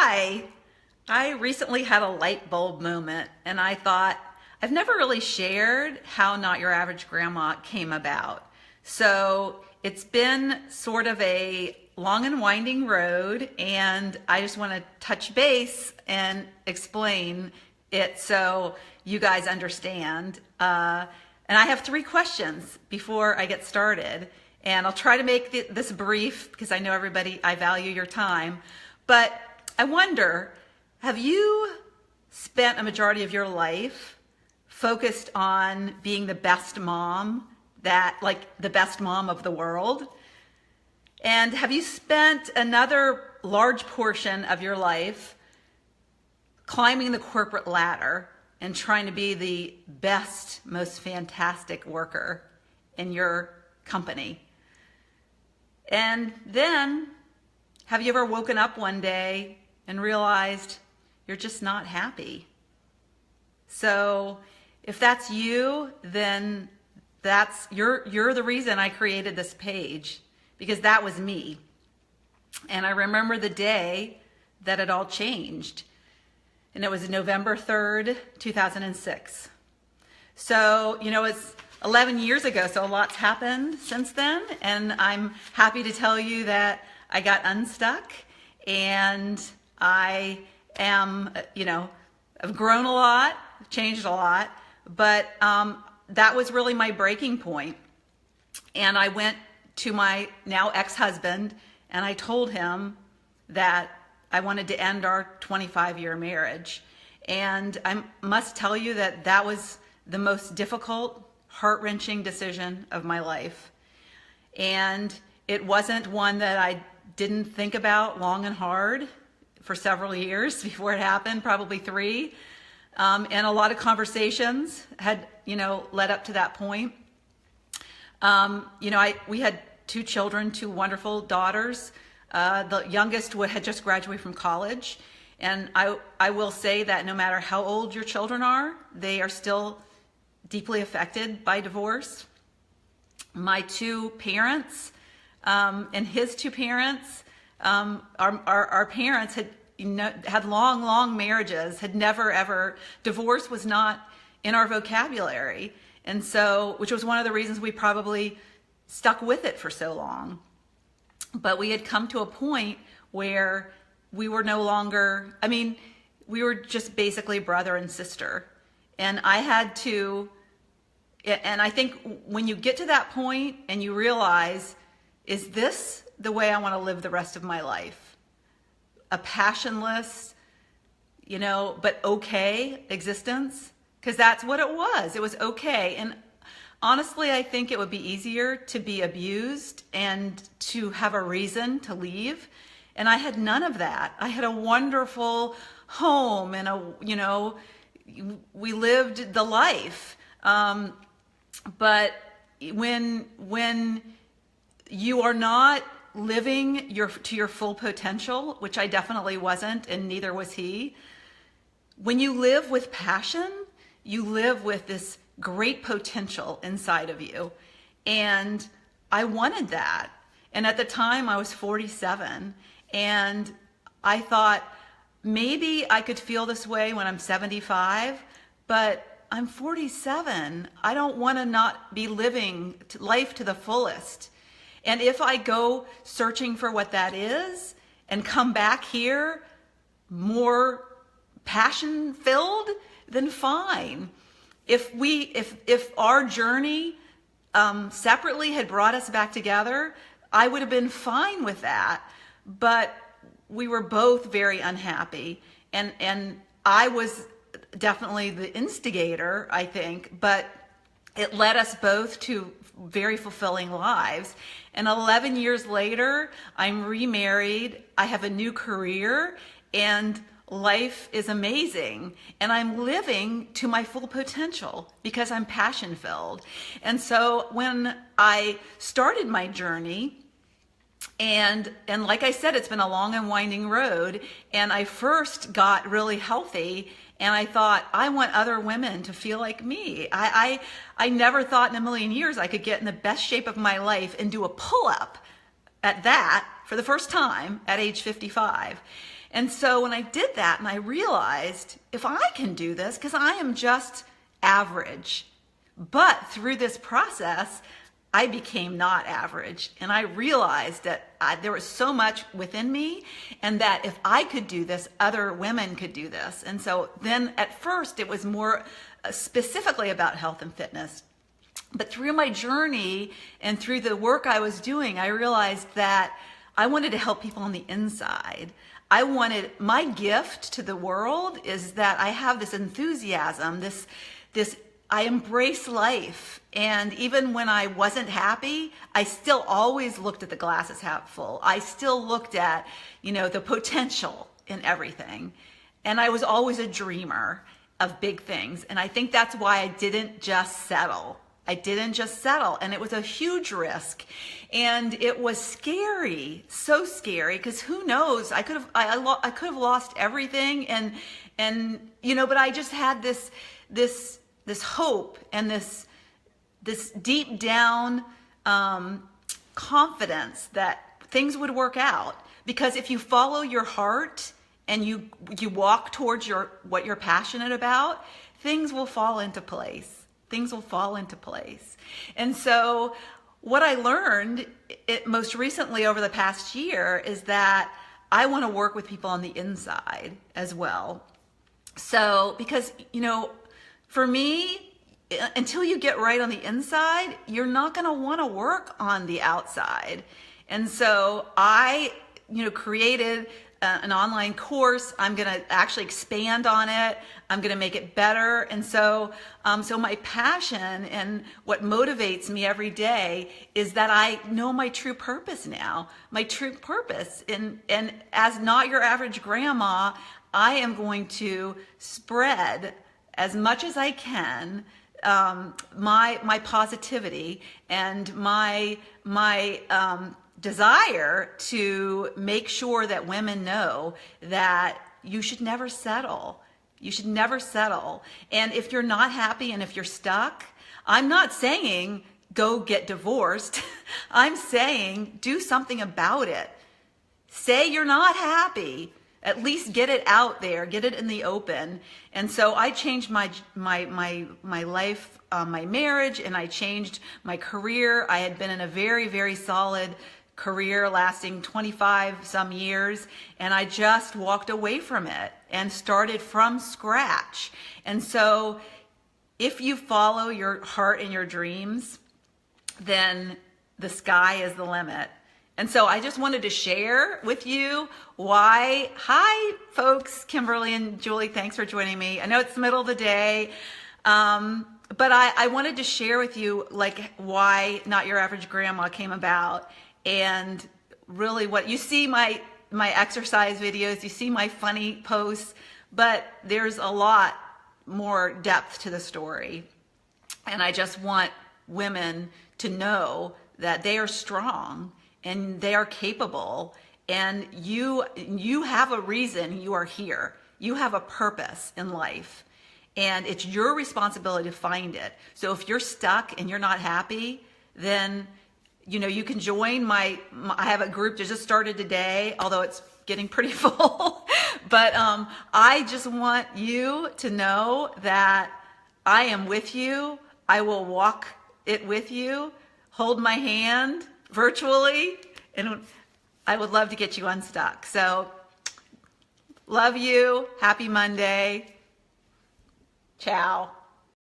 Hi. I recently had a light bulb moment and I thought, I've never really shared how Not Your Average Grandma came about. So it's been sort of a long and winding road, and I just want to touch base and explain it so you guys understand. And I have three questions before I get started. And I'll try to make this brief because I know I value your time. But I wonder, have you spent a majority of your life focused on being the best mom, like the best mom of the world? And have you spent another large portion of your life climbing the corporate ladder and trying to be the best, most fantastic worker in your company? And then, have you ever woken up one day and realized you're just not happy? So if that's you, then you're the reason I created this page, because that was me. And I remember the day that it all changed. And it was November 3rd, 2006. So, it's 11 years ago, so a lot's happened since then. And I'm happy to tell you that I got unstuck, and I am, I've grown a lot, changed a lot, but that was really my breaking point. And I went to my now ex-husband and I told him that I wanted to end our 25-year marriage. And I must tell you that that was the most difficult, heart-wrenching decision of my life. And it wasn't one that I didn't think about long and hard for several years before it happened, probably 3. And a lot of conversations had, led up to that point. We had 2 children, 2 wonderful daughters. The youngest had just graduated from college. And I will say that no matter how old your children are, they are still deeply affected by divorce. My 2 parents and his 2 parents, our parents had long marriages, had never ever, divorce was not in our vocabulary. And so, which was one of the reasons we probably stuck with it for so long. But we had come to a point where we were no longer, we were just basically brother and sister. And I had to, and I think when you get to that point and you realize, is this the way I want to live the rest of my life? A passionless, but okay existence? Because that's what it was. It was okay. And honestly, I think it would be easier to be abused and to have a reason to leave. And I had none of that. I had a wonderful home and we lived the life. But when you are not living to your full potential, which I definitely wasn't, and neither was he, when you live with passion, you live with this great potential inside of you. And I wanted that. And at the time I was 47, and I thought maybe I could feel this way when I'm 75, but I'm 47. I don't want to not be living life to the fullest. And if I go searching for what that is and come back here more passion filled, then fine. If our journey separately had brought us back together, I would have been fine with that. But we were both very unhappy, and I was definitely the instigator, I think, but it led us both to very fulfilling lives. And 11 years later, I'm remarried, I have a new career, and life is amazing. And I'm living to my full potential because I'm passion filled. And so when I started my journey, and like I said, it's been a long and winding road, and I first got really healthy, and I thought, I want other women to feel like me. I never thought in a million years I could get in the best shape of my life and do a pull-up at that for the first time at age 55. And so when I did that and I realized if I can do this, because I am just average, but through this process, I became not average. And I realized that there was so much within me, and that if I could do this, other women could do this. And so then at first it was more specifically about health and fitness. But through my journey and through the work I was doing, I realized that I wanted to help people on the inside. My gift to the world is that I have this enthusiasm, I embrace life. And even when I wasn't happy, I still always looked at the glasses half full. I still looked at, the potential in everything. And I was always a dreamer of big things. And I think that's why I didn't just settle. And it was a huge risk, and it was scary, so scary, because who knows, I could have lost everything, and but I just had this hope and this deep down confidence that things would work out, because if you follow your heart and you walk towards what you're passionate about, things will fall into place. And so what I learned most recently over the past year is that I want to work with people on the inside as well. So, because, for me, until you get right on the inside, you're not going to want to work on the outside. And so I, created an online course. I'm going to actually expand on it. I'm going to make it better. And so my passion and what motivates me every day is that I know my true purpose now, And as not your average grandma, I am going to spread as much as I can my positivity and my desire to make sure that women know that you should never settle. And if you're not happy and if you're stuck, I'm not saying go get divorced. I'm saying do something about it. Say you're not happy. At least get it out there, get it in the open. And so I changed my life, my marriage, and I changed my career. I had been in a very, very solid career lasting 25 some years, and I just walked away from it and started from scratch. And so if you follow your heart and your dreams, then the sky is the limit. And so I just wanted to share with you why. Hi folks, Kimberly and Julie, thanks for joining me. I know it's the middle of the day, but I wanted to share with you why Not Your Average Grandma came about. And really what you see, my exercise videos, you see my funny posts, but there's a lot more depth to the story. And I just want women to know that they are strong and they are capable, and you have a reason you are here. You have a purpose in life, and it's your responsibility to find it. So if you're stuck and you're not happy, then you can join I have a group that just started today, although it's getting pretty full. But I just want you to know that I am with you. I will walk it with you. Hold my hand virtually, and I would love to get you unstuck. So love you. Happy Monday. Ciao.